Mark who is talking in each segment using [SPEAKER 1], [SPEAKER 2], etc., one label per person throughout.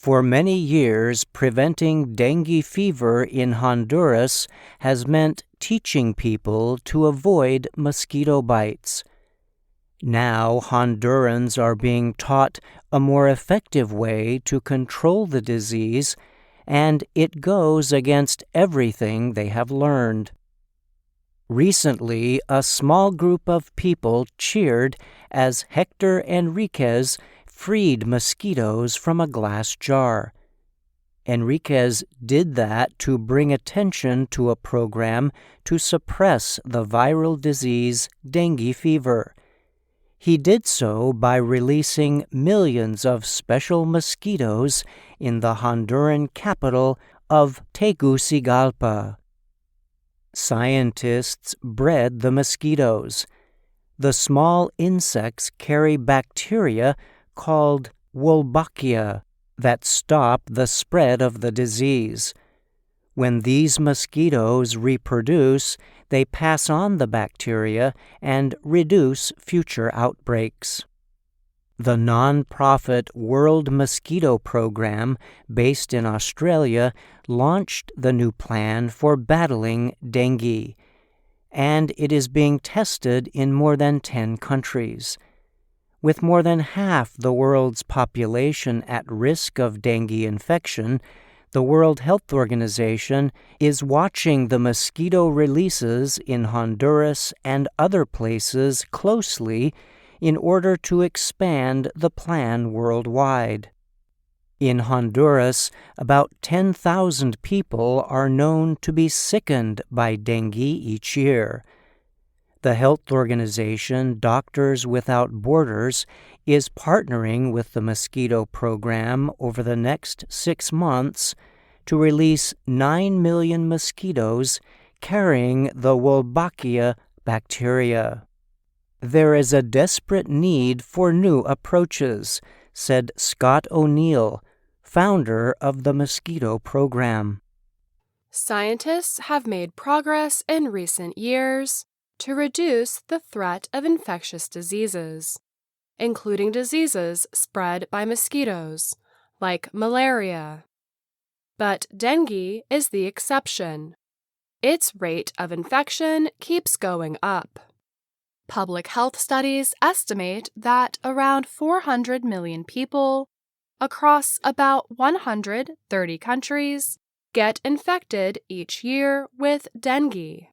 [SPEAKER 1] For many years, preventing dengue fever in Honduras has meant teaching people to avoid mosquito bites. Now, Hondurans are being taught a more effective way to control the disease, and it goes against everything they have learned. Recently, a small group of people cheered as Hector Enriquez freed mosquitoes from a glass jar. Enriquez did that to bring attention to a program to suppress the viral disease dengue fever. He did so by releasing millions of special mosquitoes in the Honduran capital of Tegucigalpa. Scientists bred the mosquitoes. The small insects carry bacteria called Wolbachia that stop the spread of the disease. When these mosquitoes reproduce, they pass on the bacteria and reduce future outbreaks. The non-profit World Mosquito Program, based in Australia, launched the new plan for battling dengue, and it is being tested in more than 10 countries. With more than half the world's population at risk of dengue infection, the World Health Organization is watching the mosquito releases in Honduras and other places closely in order to expand the plan worldwide. In Honduras, about 10,000 people are known to be sickened by dengue each year. The health organization Doctors Without Borders is partnering with the mosquito program over the next 6 months to release 9 million mosquitoes carrying the Wolbachia bacteria. There is a desperate need for new approaches, said Scott O'Neill, founder of the mosquito program.
[SPEAKER 2] Scientists have made progress in recent years to reduce the threat of infectious diseases, including diseases spread by mosquitoes, like malaria. But dengue is the exception. Its rate of infection keeps going up. Public health studies estimate that around 400 million people across about 130 countries get infected each year with dengue.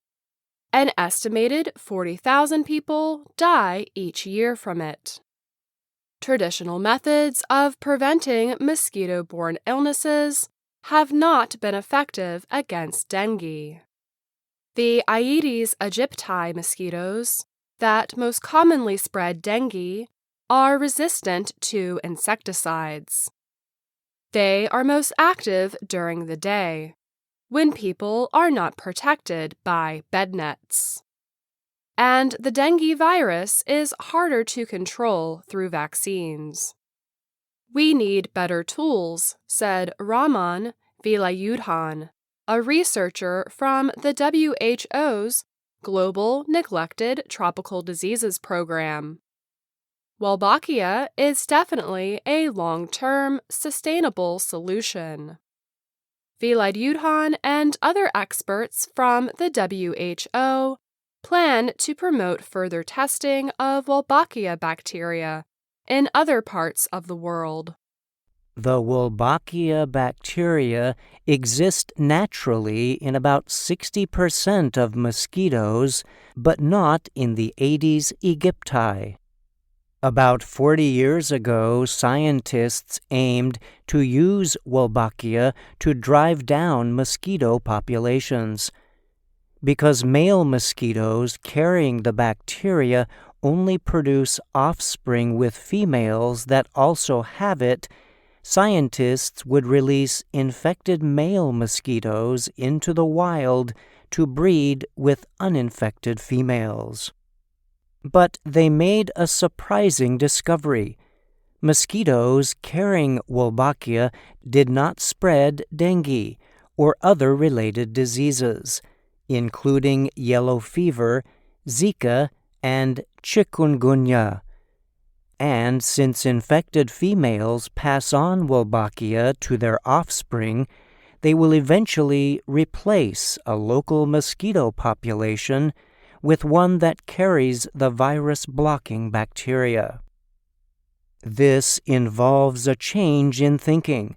[SPEAKER 2] An estimated 40,000 people die each year from it. Traditional methods of preventing mosquito-borne illnesses have not been effective against dengue. The Aedes aegypti mosquitoes that most commonly spread dengue are resistant to insecticides. They are most active during the day, when people are not protected by bed nets. And the dengue virus is harder to control through vaccines. We need better tools, said Rahman Vilayudhan, a researcher from the WHO's Global Neglected Tropical Diseases Program. Wolbachia is definitely a long-term, sustainable solution. Vilayudhan and other experts from the WHO plan to promote further testing of Wolbachia bacteria in other parts of the world.
[SPEAKER 1] The Wolbachia bacteria exist naturally in about 60% of mosquitoes, but not in the Aedes aegypti. About 40 years ago, scientists aimed to use Wolbachia to drive down mosquito populations. Because male mosquitoes carrying the bacteria only produce offspring with females that also have it, scientists would release infected male mosquitoes into the wild to breed with uninfected females. But they made a surprising discovery. Mosquitoes carrying Wolbachia did not spread dengue or other related diseases, including yellow fever, Zika, and chikungunya. And since infected females pass on Wolbachia to their offspring, they will eventually replace a local mosquito population with one that carries the virus-blocking bacteria. This involves a change in thinking.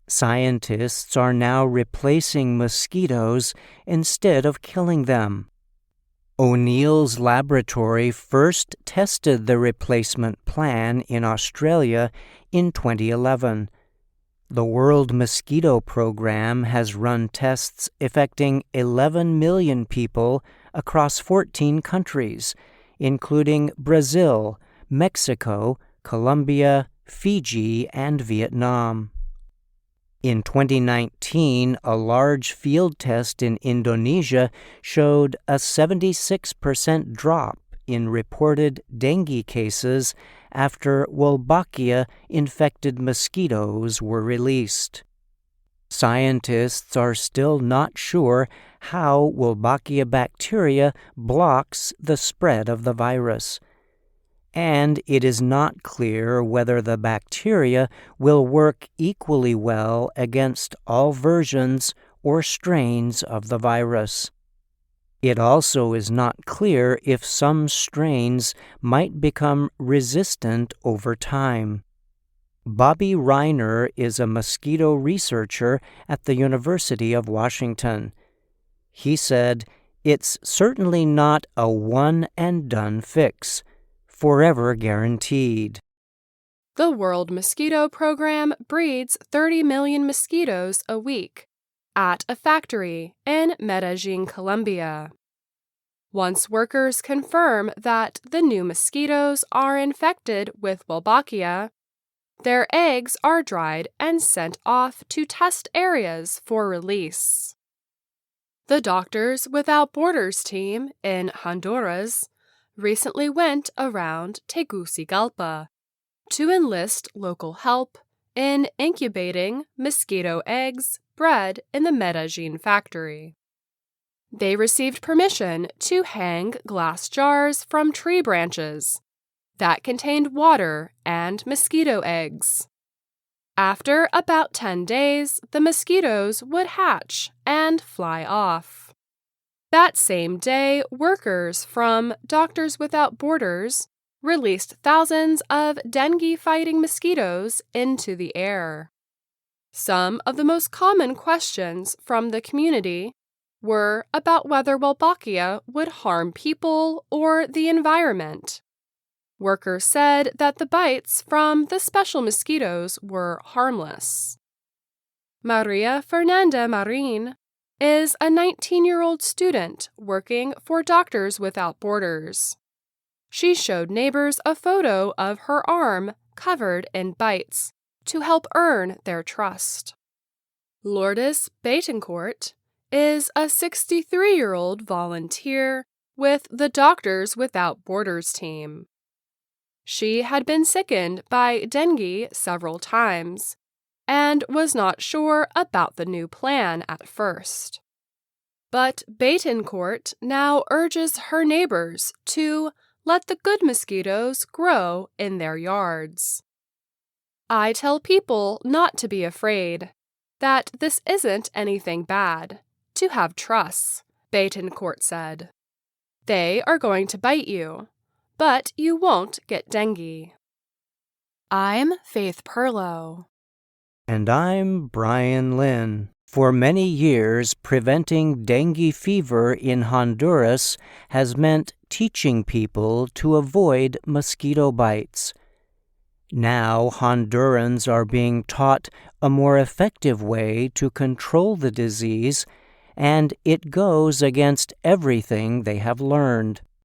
[SPEAKER 1] Scientists are now replacing mosquitoes instead of killing them. O'Neill's laboratory first tested the replacement plan in Australia in 2011. The World Mosquito Program has run tests affecting 11 million people across 14 countries, including Brazil, Mexico, Colombia, Fiji, and Vietnam. In 2019, a large field test in Indonesia showed a 76% drop in reported dengue cases after Wolbachia-infected mosquitoes were released. Scientists are still not sure how Wolbachia bacteria blocks the spread of the virus, and it is not clear whether the bacteria will work equally well against all versions or strains of the virus. It also is not clear if some strains might become resistant over time. Bobby Reiner is a mosquito researcher at the University of Washington. He said, "It's certainly not a one-and-done fix, forever guaranteed."
[SPEAKER 2] The World Mosquito Program breeds 30 million mosquitoes a week at a factory in Medellin, Colombia. Once workers confirm that the new mosquitoes are infected with Wolbachia, their eggs are dried and sent off to test areas for release. The Doctors Without Borders team in Honduras recently went around Tegucigalpa to enlist local help in incubating mosquito eggs bred in the Medellin factory. They received permission to hang glass jars from tree branches that contained water and mosquito eggs. After about 10 days, the mosquitoes would hatch and fly off. That same day, workers from Doctors Without Borders released thousands of dengue-fighting mosquitoes into the air. Some of the most common questions from the community were about whether Wolbachia would harm people or the environment. Workers said that the bites from the special mosquitoes were harmless. Maria Fernanda Marin is a 19-year-old student working for Doctors Without Borders. She showed neighbors a photo of her arm covered in bites to help earn their trust. Lourdes Betancourt is a 63-year-old volunteer with the Doctors Without Borders team. She had been sickened by dengue several times and was not sure about the new plan at first. But Betancourt now urges her neighbors to let the good mosquitoes grow in their yards. "I tell people not to be afraid, that this isn't anything bad, to have trust," Betancourt said. "They are going to bite you, but you won't get dengue." I'm Faith Perlow.
[SPEAKER 1] And I'm Brian Lynn. For many years, preventing dengue fever in Honduras has meant teaching people to avoid mosquito bites. Now, Hondurans are being taught a more effective way to control the disease, and it goes against everything they have learned.